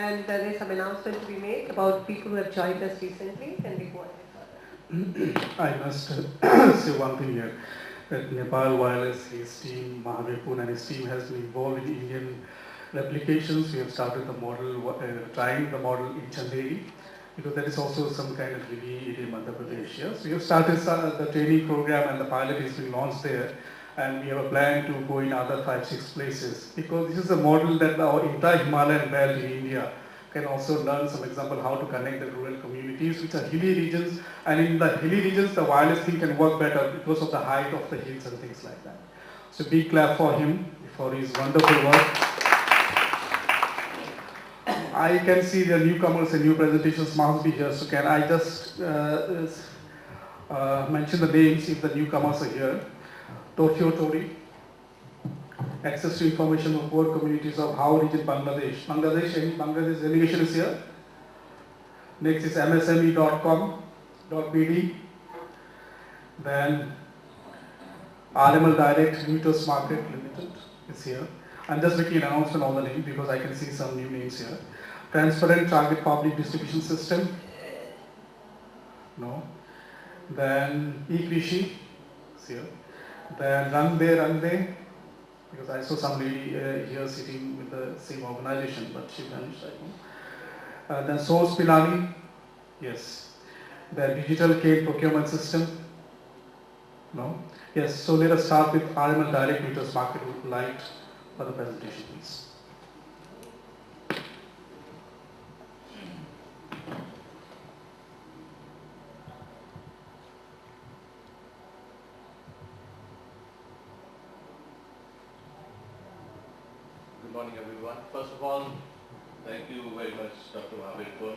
and there is some announcement to be made about people who have joined us recently. Can we go ahead? I must say one thing here, that Nepal Wireless, his team, Mahavir Poon and his team has been involved in Indian replications. We have started the model, trying the model in Chanderi, because there is also some kind of relief in Madhya Pradesh. Yes? We have started the training program and the pilot is being launched there. And we have a plan to go in other 5-6 places, because this is a model that our entire Himalayan belt in India can also learn some example how to connect the rural communities, which are hilly regions, and in the hilly regions the wireless thing can work better because of the height of the hills and things like that. So big clap for him for his wonderful work. I can see the newcomers and new presentations must be here, so can I just mention the names if the newcomers are here. Tokyo Tori, access to information of poor communities of How region Bangladesh. Bangladesh delegation is here. Next is msme.com.bd. Then RML Direct Mutus Market Limited is here. I'm just making an announcement on the name because I can see some new names here. Transparent Target Public Distribution System. No. Then eKrishi is here. Then Rangde, because I saw some lady here sitting with the same organization, but she vanished, I think. Then Source Pilani, yes. The Digital Cane Procurement System, no. Yes, so let us start with RML Direct Meters Market Light for the presentation, please. Good morning, everyone. First of all, thank you very much, Dr. Mahavir Poon.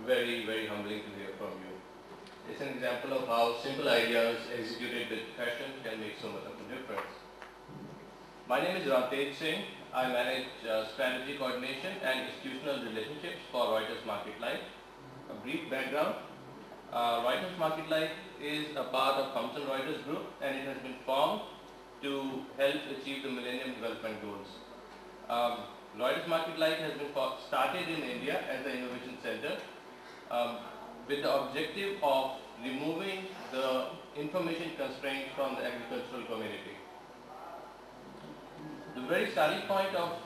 Very, very humbling to hear from you. It's an example of how simple ideas executed with passion can make so much of a difference. My name is Ramtej Singh. I manage strategy coordination and institutional relationships for Reuters Market Light. A brief background. Reuters Market Light is a part of Thomson Reuters Group, and it has been formed to help achieve the Millennium Development Goals. Reuters Market Light has been started in India as an innovation center with the objective of removing the information constraints from the agricultural community. The very starting point of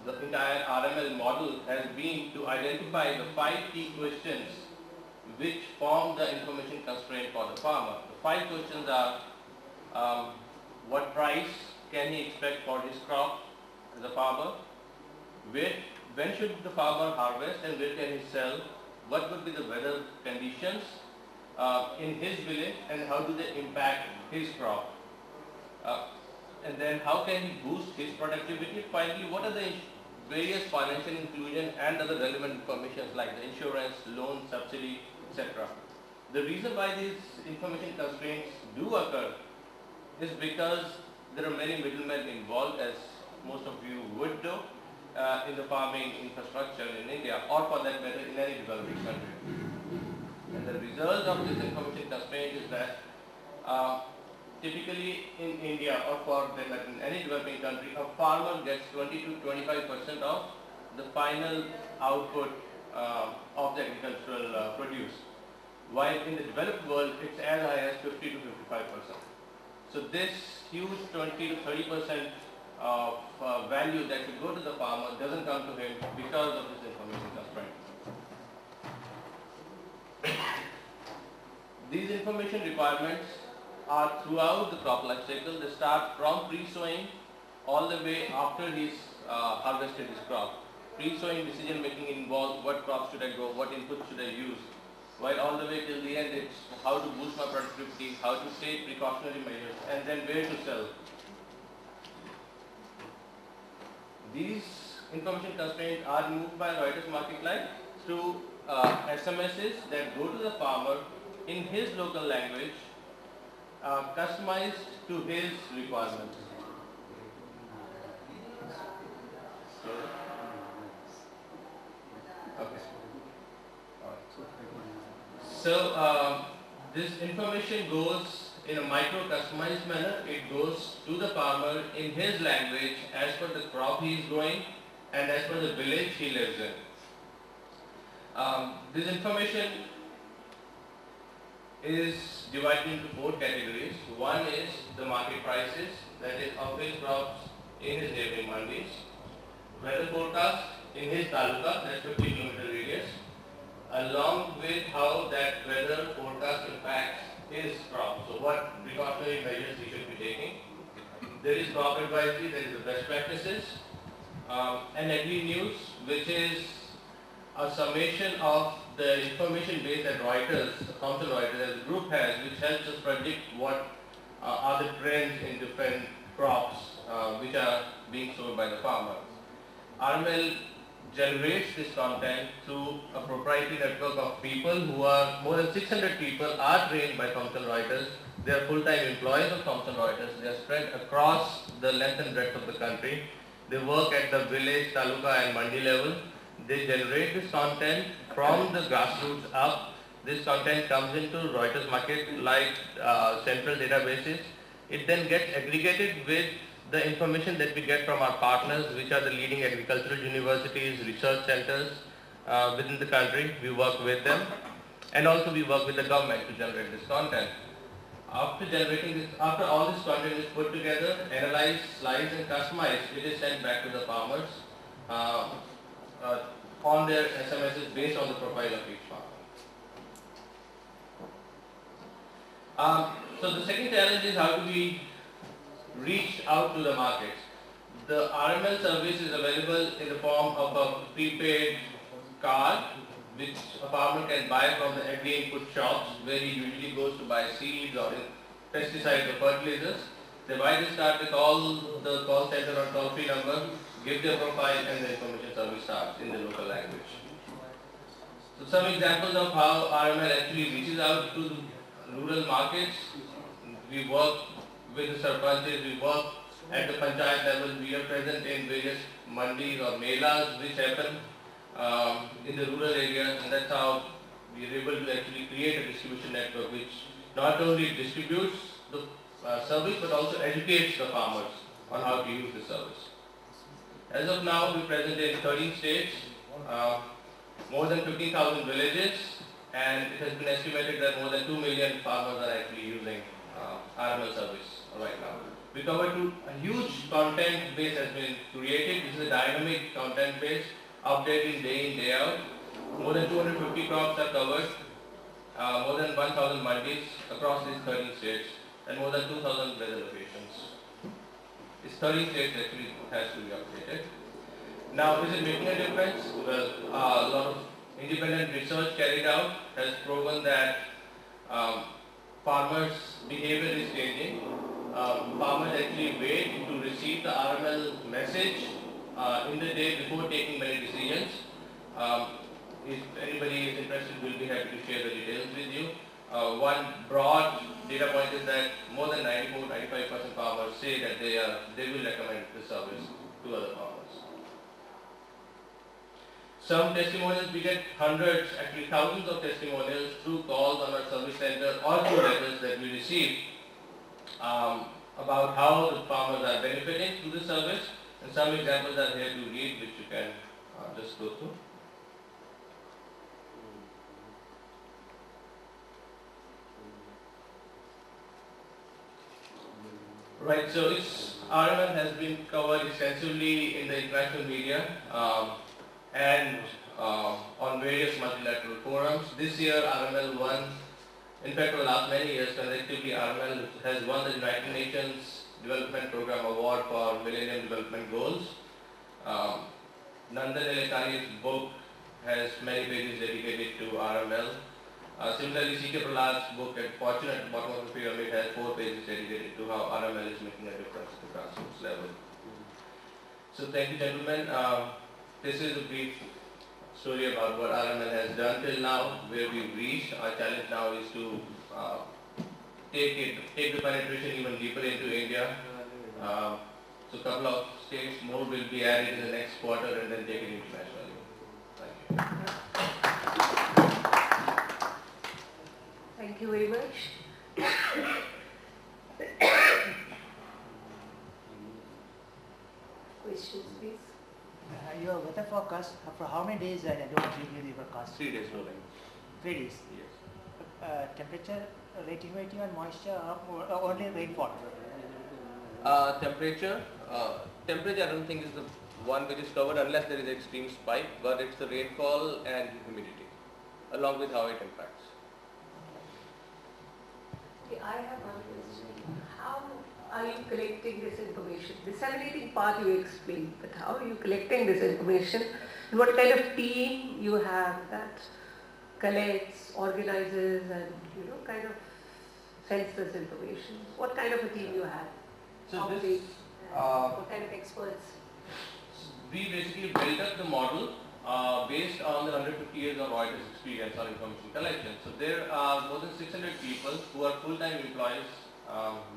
the entire RML model has been to identify the 5 key questions which form the information constraint for the farmer. The 5 questions are what price can he expect for his crop as a farmer? When should the farmer harvest and where can he sell? What would be the weather conditions in his village and how do they impact his crop? And then how can he boost his productivity? Finally, what are the various financial inclusion and other relevant information like the insurance, loan, subsidy, etc. The reason why these information constraints do occur is because there are many middlemen involved, as most of you would know, in the farming infrastructure in India, or for that matter in any developing country. And the result of this information constraint is that typically in India, or for that matter in any developing country, a farmer gets 20 to 25% of the final output of the agricultural produce, while in the developed world it's as high as 50 to 55%. So this huge 20 to 30% of value that should go to the farmer doesn't come to him because of this information constraint. These information requirements are throughout the crop life cycle. They start from pre-sowing all the way after he's harvested his crop. Pre-sowing decision making involves what crop should I grow, what input should I use, while all the way till the end it's how to boost my productivity, how to take precautionary measures, and then where to sell. These information constraints are removed by Reuters Market Light through SMSs that go to the farmer in his local language, customized to his requirements. Okay. So this information goes in a micro customized manner. It goes to the farmer in his language as per the crop he is growing, and as per the village he lives in. This information is divided into 4 categories. One is the market prices, that is of his crops in his neighboring mandis, weather forecast in his taluka, that's 50 kilometer radius, along with how that weather forecast impacts his crop. So what precautionary measures he should be taking. There is crop advisory, there is the best practices, and agri news, which is a summation of the information base that Reuters, Thomson Reuters as a group has, which helps us predict what are the trends in different crops which are being sold by the farmers. RML generates this content through a proprietary network of people who are, more than 600 people are trained by Thomson Reuters. They are full-time employees of Thomson Reuters. They are spread across the length and breadth of the country. They work at the village, taluka and mandi level. They generate this content from the grassroots up. This content comes into Reuters market like central databases. It then gets aggregated with the information that we get from our partners, which are the leading agricultural universities, research centers within the country. We work with them, and also we work with the government to generate this content. After generating this, after all this content is put together, analyzed, sliced and customized, it is sent back to the farmers on their SMSs based on the profile of each farmer. So the second challenge is how do we reach out to the markets. The RML service is available in the form of a prepaid card which a farmer can buy from the agri input shops where he usually goes to buy seeds or pesticides or fertilizers. They buy this card, they call the call center or toll-free number, give their profile and the information service starts in the local language. So some examples of how RML actually reaches out to the rural markets. We work with the sarpanches, we work at the panchayat level, we are present in various mandis or melas which happen in the rural areas, and that's how we are able to actually create a distribution network which not only distributes the service but also educates the farmers on how to use the service. As of now, we are present in 13 states, more than 15,000 villages, and it has been estimated that more than 2 million farmers are actually using RML service right now. We cover a huge content base has been created. This is a dynamic content base, updating day in, day out. More than 250 crops are covered, more than 1,000 mandis across these 13 states, and more than 2,000 weather locations. These 13 states actually has to be updated. Now, is it making a difference? Well, a lot of independent research carried out has proven that farmers' behavior is changing. Farmers actually wait to receive the RML message in the day before taking many decisions. If anybody is interested, we'll be happy to share the details with you. One broad data point is that more than 94-95% farmers say that they will recommend the service to other farmers. Some testimonials, we get hundreds, actually thousands of testimonials through calls on our service center or through letters that we receive about how the farmers are benefiting through the service, and some examples are here to read which you can just go through. Right, so RML has been covered extensively in the international media and on various multilateral forums. This year RML won, in fact for the last many years consecutively, RML has won the United Nations Development Program Award for Millennium Development Goals. Nandan Nilekani's book has many pages dedicated to RML. Similarly, C.K. Prahlad's book, Fortune at the Bottom of the Pyramid, has 4 pages dedicated to how RML is making a difference at the grassroots level. So thank you, gentlemen. This is a brief story about what RML has done till now, where we've reached. Our challenge now is to take the penetration even deeper into India. So a couple of states more will be added in the next quarter and then take it internationally. Thank you. Thank you very much. Questions, please. You forecast for how many days they don't review the forecast? 3 days rolling. 3 days. Yes. Temperature, rate humidity and moisture, or only rainfall? Temperature I don't think is the one which is covered unless there is an extreme spike, but it's the rainfall and humidity along with how it impacts. Okay, I have one question. How are you collecting this information? Disseminating part you explained, but how are you collecting this information? And what kind of team you have that collects, organizes, and kind of sends this information? What kind of a team you have? So How this, big? What kind of experts? we basically built up the model based on the 150 years of Reuters experience on information collection. So there are more than 600 people who are full-time employees,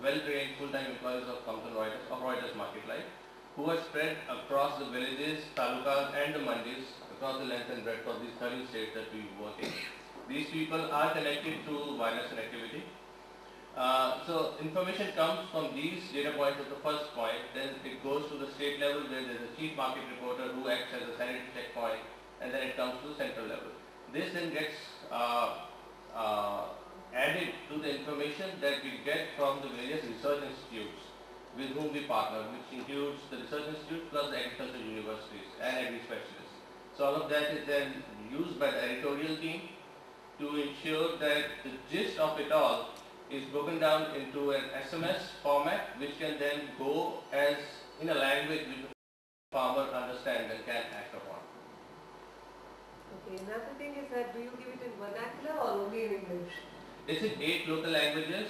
well-trained full-time employees of Thomson Reuters, of Reuters Market Life, who are spread across the villages, talukas and the mandis across the length and breadth of these 13 states that we work in. These people are connected through wireless connectivity. So information comes from these data points at the first point, then it goes to the state level where there is a chief market reporter who acts as a sanity checkpoint, and then it comes to the central level. This then gets added to the information that we get from the various research institutes with whom we partner, which includes the research institutes plus the agricultural universities and agri specialists. So all of that is then used by the editorial team to ensure that the gist of it all is broken down into an SMS format, which can then go as in a language which the farmer understands and can act upon. Okay, another thing is that do you give it in vernacular or only in English? It's in 8 local languages,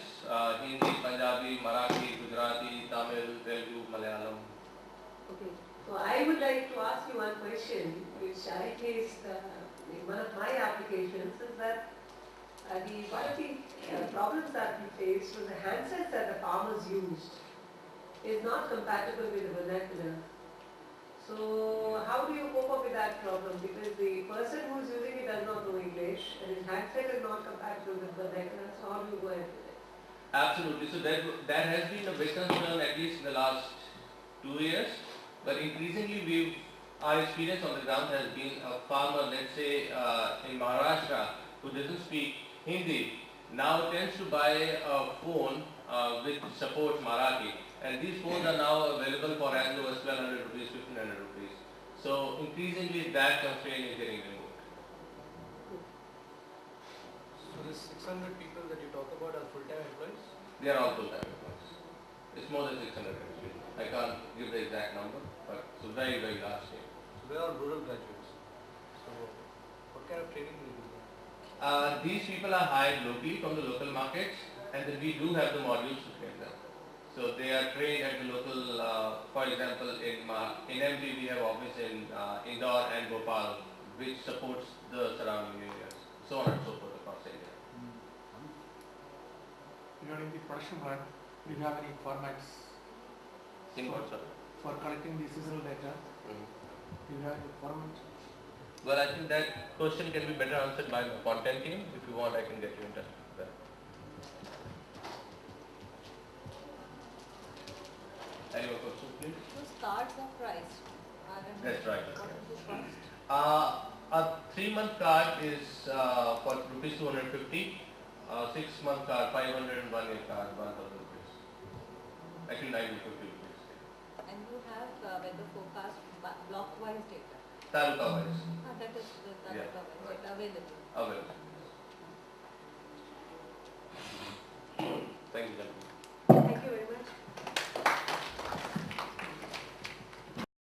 Hindi, Punjabi, Marathi, Gujarati, Tamil, Telugu, Malayalam. Okay, so I would like to ask you one question which I faced in one of my applications is that one of the problems that we faced was the handsets that the farmers used is not compatible with the vernacular. So how do you cope up with that problem? Because the person who is using it does not know English and his handset is not compatible with vernacular, so how do you go ahead with it? Absolutely. So that has been a big concern at least in the last 2 years. But increasingly our experience on the ground has been a farmer, let's say in Maharashtra, who doesn't speak Hindi, now tends to buy a phone which supports Marathi. And these phones are now available for as low as 1200 rupees, 1500 rupees. So increasingly that constraint is getting removed. So the 600 people that you talk about are full-time employees? They are all full-time employees. It's more than 600 actually. I can't give the exact number, but it's a very, very large team. So they are rural graduates. So what kind of training do you do? These people are hired locally from the local markets, and then we do have the modules to train them. So they are trained at the local, for example, in MD we have office in Indore and Bhopal, which supports the surrounding areas, so on and so forth across India. Regarding the production run, do you have any formats In what, sir? for collecting the seasonal data? Mhm. Do you have any format? Well, I think that question can be better answered by the content team. If you want, I can get you in touch with them. Any more questions, please? Those cards are priced. That's right. What is the cost? A 3-month card is for rupees 250. 6-month card 500 and 1 year card 1000 rupees. Actually 950 rupees. And you have weather forecast block-wise data. Taluka wise. That is the Yeah. taluka-wise data available. Available. Thank you, gentlemen.